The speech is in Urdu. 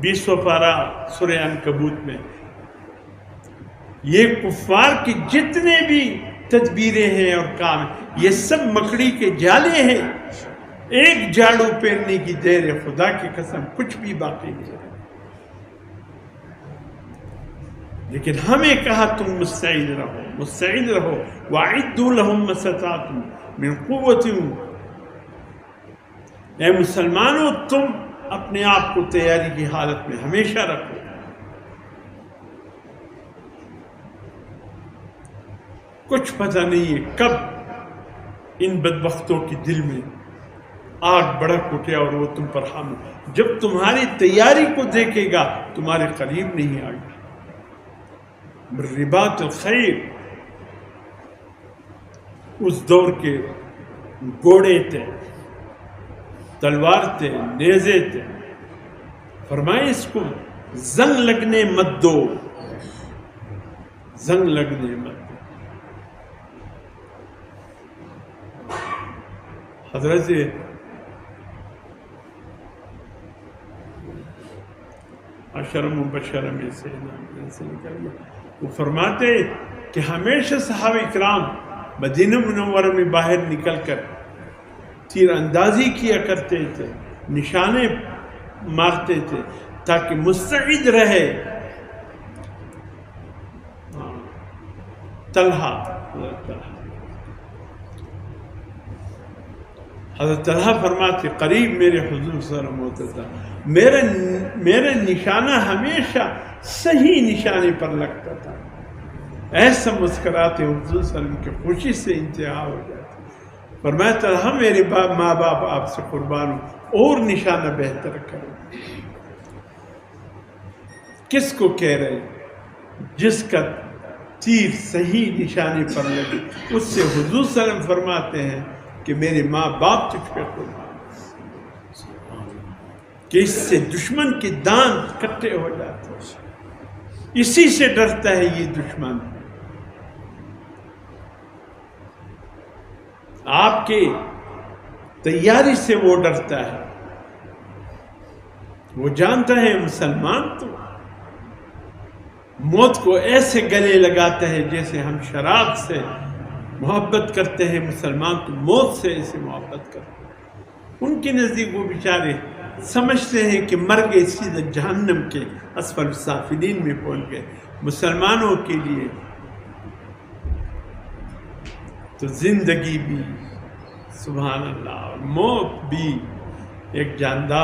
20واں پارہ سورہ عنکبوت میں، یہ کفار کی جتنے بھی تدبیریں ہیں اور کام ہیں، یہ سب مکڑی کے جالے ہیں، ایک جھاڑو پھیرنے کی دیر ہے، خدا کی قسم کچھ بھی باقی نہیں ہے۔ لیکن ہمیں کہا تم مستعد رہو، مستعد رہو، وَأَعِدُّوا لَهُم مَّا اسْتَطَعْتُم مِّن قُوَّةٍ۔ اے مسلمانوں، تم اپنے آپ کو تیاری کی حالت میں ہمیشہ رکھو۔ کچھ پتہ نہیں ہے کب ان بدبختوں کی دل میں آگ بڑک اٹھے اور وہ تم پر حامل، جب تمہاری تیاری کو دیکھے گا تمہارے قریب نہیں آئے گا۔ رباط الخیر اس دور کے گھوڑے تھے، تلوار تھے، نیزے تھے، فرمائے اس کو زنگ لگنے مت دو، زنگ لگنے مت دو۔ حضرت عشر مبشرہ میں سے نکل گیا، وہ فرماتے کہ ہمیشہ صحابہ اکرام مدینہ منورہ میں باہر نکل کر تیر اندازی کیا کرتے تھے، نشانے مارتے تھے تاکہ مستعد رہے۔ حضرت طلحہ فرماتے قریب میرے حضور صلی اللہ علیہ وسلم ہوتا تھا، میرا نشانہ ہمیشہ صحیح نشانے پر لگتا تھا، ایسا مسکراتے حضور صلی اللہ علیہ وسلم کی خوشی سے انتہا ہو جاتی۔ فرمایا طلحہ میرے ماں باپ آپ سے قربان ہوں، اور نشانہ بہتر کرو۔ کس کو کہہ رہے؟ جس کا تیر صحیح نشانے پر لگے، اس سے حضور صلی اللہ علیہ وسلم فرماتے ہیں کہ میرے ماں باپ تجھ پہ قربان، کہ اس سے دشمن کے دانت کٹے ہو جاتے ہیں، اسی سے ڈرتا ہے یہ دشمن، آپ کے تیاری سے وہ ڈرتا ہے، وہ جانتا ہے مسلمان تو موت کو ایسے گلے لگاتا ہے جیسے ہم شراب سے محبت کرتے ہیں، مسلمان تو موت سے ایسے محبت کرتے ہیں۔ ان کے نزدیک وہ بیچارے سمجھتے ہیں کہ مر گئے، سیدھا جہنم کے اسفل سافلین میں پہنچ گئے۔ مسلمانوں کے لیے تو زندگی بھی سبحان اللہ اور موت بھی ایک جاندار